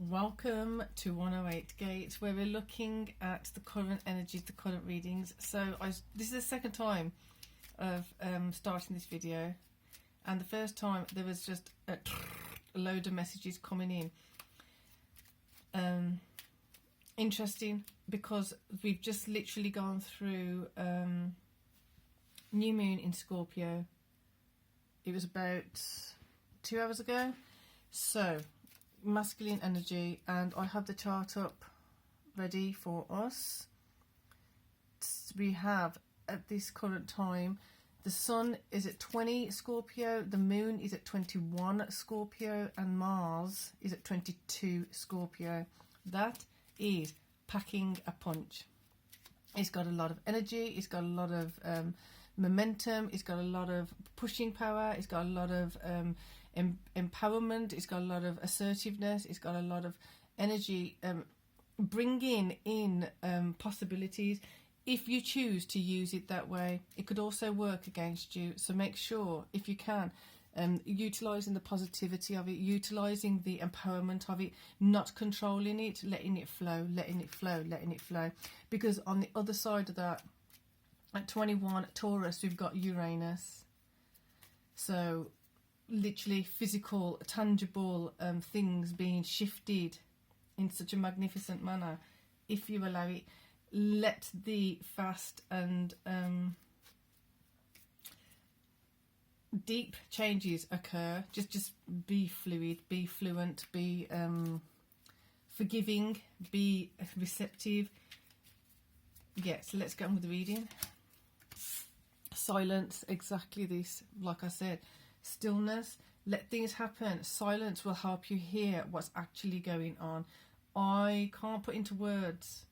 Welcome to 108 Gate, where we're looking at the current energies, the current readings. So this is the second time of starting this video, and the first time there was just a load of messages coming in. Interesting, because we've just literally gone through new moon in Scorpio. It was about 2 hours ago. So masculine energy, and I have the chart up ready for us. We have at this current time the sun is at 20 Scorpio, the moon is at 21 Scorpio, and Mars is at 22 Scorpio. That is packing a punch. It's got a lot of energy, it's got a lot of momentum, it's got a lot of pushing power, it's got a lot of empowerment, it's got a lot of assertiveness, it's got a lot of energy, bringing in possibilities. If you choose to use it that way, it could also work against you. So make sure, if you can, utilising the positivity of it, utilising the empowerment of it, not controlling it, letting it flow, letting it flow, letting it flow. Because on the other side of that, at 21 Taurus, we've got Uranus. So literally physical, tangible things being shifted in such a magnificent manner. If you allow it, let the fast and deep changes occur. Just be fluid, be fluent, be forgiving, be receptive. Yeah, so let's get on with the reading. Silence, exactly this. Like I said, stillness, let things happen. Silence will help you hear what's actually going on. I can't put into words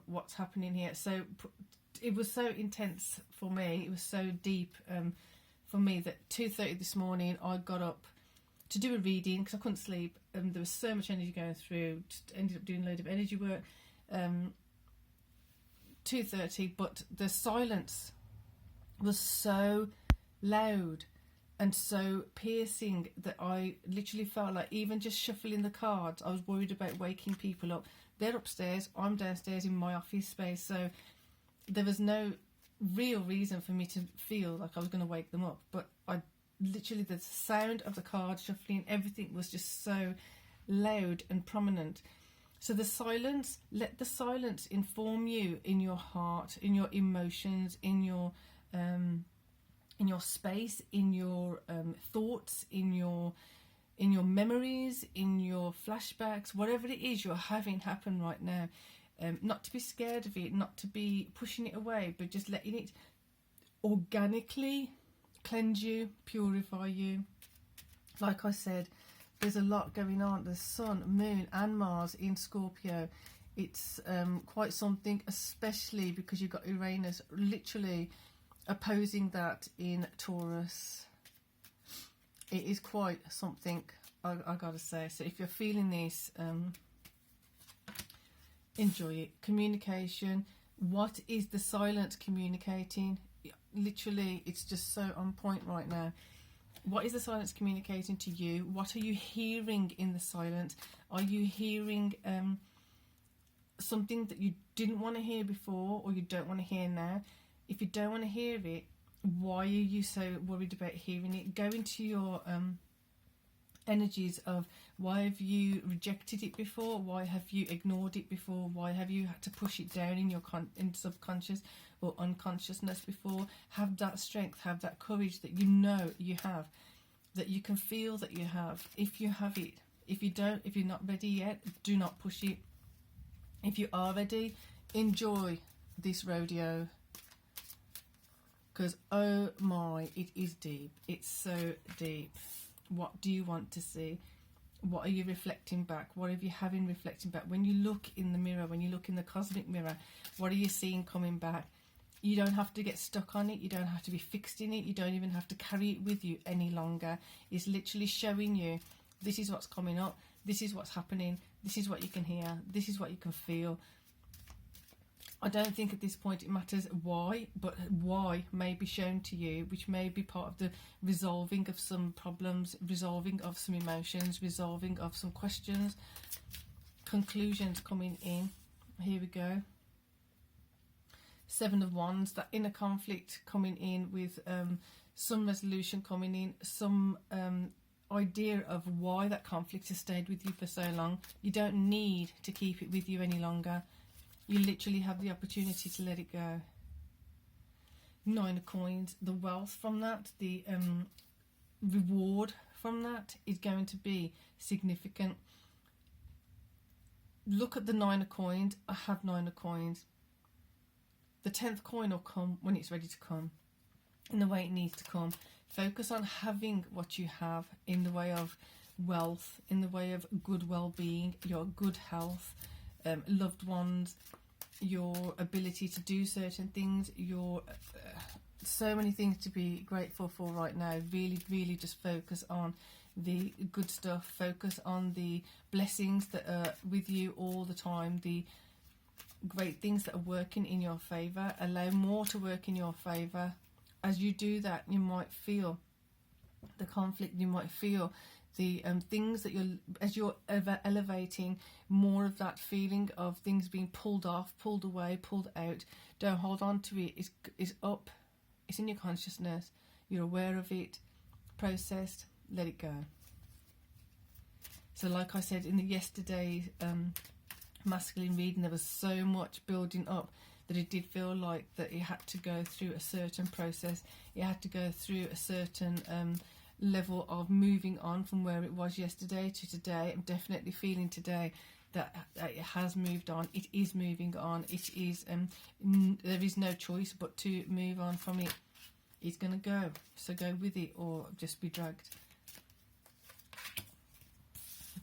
what's happening here. So it was so intense for me, it was so deep for me, that 2:30 this morning I got up to do a reading because I couldn't sleep. There was so much energy going through, just ended up doing a load of energy work. 2:30, but the silence was so loud and so piercing that I literally felt like, even just shuffling the cards, I was worried about waking people up. They're upstairs, I'm downstairs in my office space, so there was no real reason for me to feel like I was going to wake them up. But I literally, the sound of the cards shuffling, everything was just so loud and prominent. So the silence, let the silence inform you in your heart, in your emotions, in your space, in your thoughts, in your memories, in your flashbacks, whatever it is you're having happen right now. Not to be scared of it, not to be pushing it away, but just letting it organically cleanse you, purify you. Like I said, there's a lot going on. The sun, moon and Mars in Scorpio. It's quite something, especially because you've got Uranus literally opposing that in Taurus. It is quite something, I gotta say. So if you're feeling this, enjoy it. Communication. What is the silence communicating? Literally, it's just so on point right now. What is the silence communicating to you? What are you hearing in the silence? Are you hearing something that you didn't want to hear before, or you don't want to hear now? If you don't want to hear it, why are you so worried about hearing it? Go into your energies of, why have you rejected it before? Why have you ignored it before? Why have you had to push it down in your in subconscious or unconsciousness before? Have that strength, have that courage that you know you have, that you can feel that you have. If you have it, if you don't, if you're not ready yet, do not push it. If you are ready, enjoy this rodeo, because oh my, it is deep. It's so deep. What do you want to see? What are you reflecting back? What are you having reflecting back? When you look in the mirror, when you look in the cosmic mirror, what are you seeing coming back? You don't have to get stuck on it. You don't have to be fixed in it. You don't even have to carry it with you any longer. It's literally showing you, this is what's coming up. This is what's happening. This is what you can hear. This is what you can feel. I don't think at this point it matters why, but why may be shown to you, which may be part of the resolving of some problems, resolving of some emotions, resolving of some questions, conclusions coming in. Here we go. Seven of Wands, that inner conflict coming in with some resolution coming in, some idea of why that conflict has stayed with you for so long. You don't need to keep it with you any longer. You literally have the opportunity to let it go. Nine of Coins, the wealth from that, the reward from that is going to be significant. Look at the Nine of Coins. I have Nine of Coins. The 10th coin will come when it's ready to come, in the way it needs to come. Focus on having what you have in the way of wealth, in the way of good well-being, your good health, loved ones, your ability to do certain things, your so many things to be grateful for right now. Really just focus on the good stuff. Focus on the blessings that are with you all the time, the great things that are working in your favor. Allow more to work in your favor. As you do that, you might feel the conflict, you might feel the things that you're ever elevating, more of that feeling of things being pulled off, pulled away, pulled out. Don't hold on to it. It's up. It's in your consciousness. You're aware of it. Processed. Let it go. So like I said in the yesterday's masculine reading, there was so much building up that it did feel like that it had to go through a certain process. It had to go through a certain level of moving on from where it was yesterday to today. I'm definitely feeling today that it has moved on. It is moving on. It is there is no choice but to move on from it. It's going to go, so go with it or just be dragged.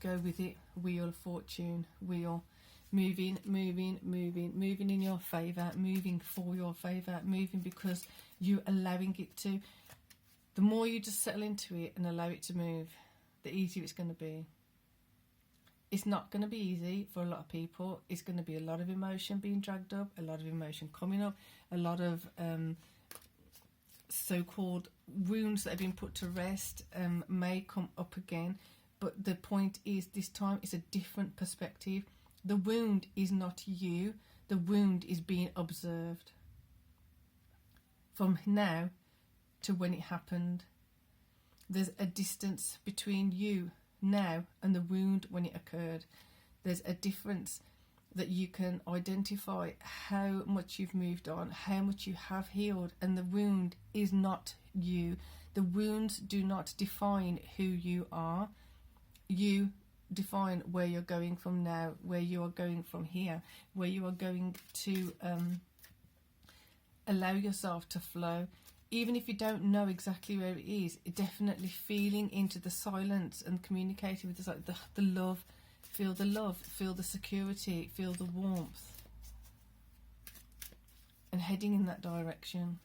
Go with it. Wheel of Fortune, wheel. Moving in your favour, moving for your favour, moving because you're allowing it to. The more you just settle into it and allow it to move, the easier it's going to be. It's not going to be easy for a lot of people. It's going to be a lot of emotion being dragged up, a lot of emotion coming up, a lot of so-called wounds that have been put to rest may come up again. But the point is, this time it's a different perspective. The wound is not you. The wound is being observed. From now to when it happened, there's a distance between you now and the wound when it occurred. There's a difference that you can identify how much you've moved on, how much you have healed, and the wound is not you. The wounds do not define who you are. You define where you're going from now, where you are going from here, where you are going to allow yourself to flow. Even if you don't know exactly where it is, definitely feeling into the silence and communicating with the love. Feel the love, feel the security, feel the warmth, and heading in that direction.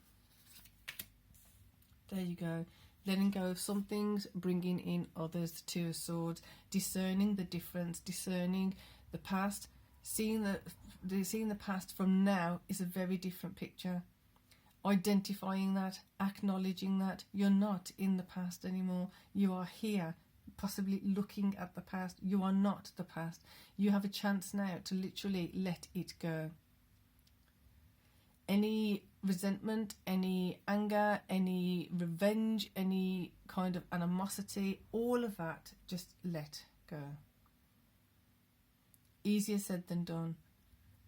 There you go. Letting go of some things, bringing in others. The Two of Swords, discerning the difference, discerning the past. Seeing the past from now is a very different picture. Identifying that, acknowledging that you're not in the past anymore. You are here, possibly looking at the past. You are not the past. You have a chance now to literally let it go. Any resentment, any anger, any revenge, any kind of animosity, all of that, just let go. Easier said than done.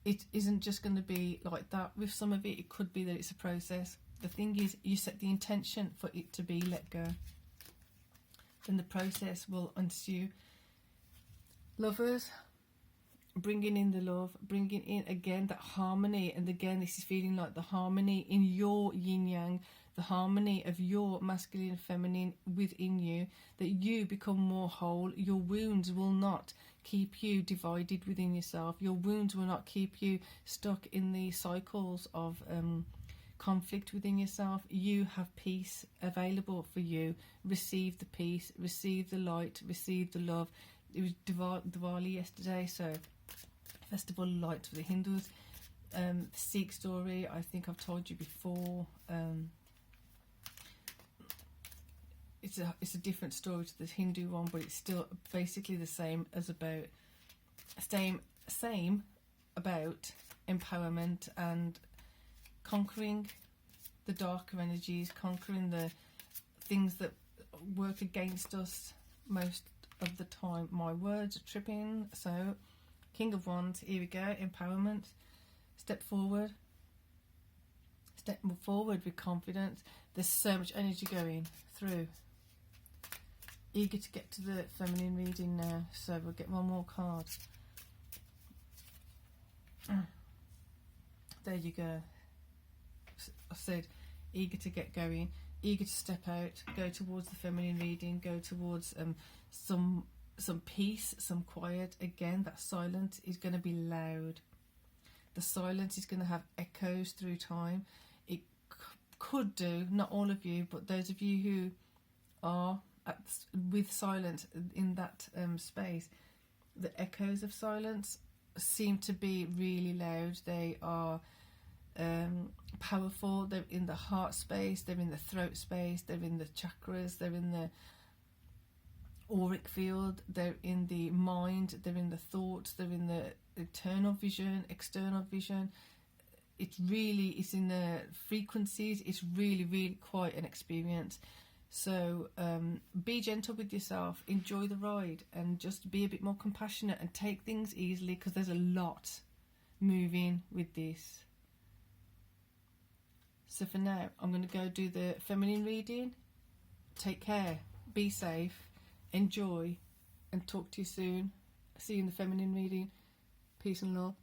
It isn't just going to be like that. With some of it, it could be that it's a process. The thing is, you set the intention for it to be let go. Then the process will ensue. Lovers, bringing in the love, bringing in again that harmony, and again this is feeling like the harmony in your yin-yang, the harmony of your masculine and feminine within you, that you become more whole. Your wounds will not keep you divided within yourself. Your wounds will not keep you stuck in the cycles of conflict within yourself. You have peace available for you. Receive the peace, receive the light, receive the love. It was Diwali yesterday, so Festival of Lights for the Hindus. The Sikh story, I think I've told you before. It's a different story to the Hindu one, but it's still basically the same about empowerment and conquering the darker energies, conquering the things that work against us most of the time. My words are tripping. So, King of Wands, here we go, empowerment. Step forward with confidence. There's so much energy going through. Eager to get to the feminine reading now, so we'll get one more card. There you go. I said eager to get going, eager to step out, go towards the feminine reading, go towards some peace, some quiet. Again, that silence is going to be loud. The silence is going to have echoes through time. It could do, not all of you, but those of you who are with silence in that space, the echoes of silence seem to be really loud. They are powerful. They're in the heart space, they're in the throat space, they're in the chakras, they're in the auric field, they're in the mind, they're in the thoughts, they're in the internal vision, external vision. It's in the frequencies. It's really quite an experience. So be gentle with yourself, enjoy the ride, and just be a bit more compassionate and take things easily, because there's a lot moving with this. So for now, I'm going to go do the feminine reading. Take care, be safe, enjoy, and talk to you soon. See you in the feminine reading. Peace and love.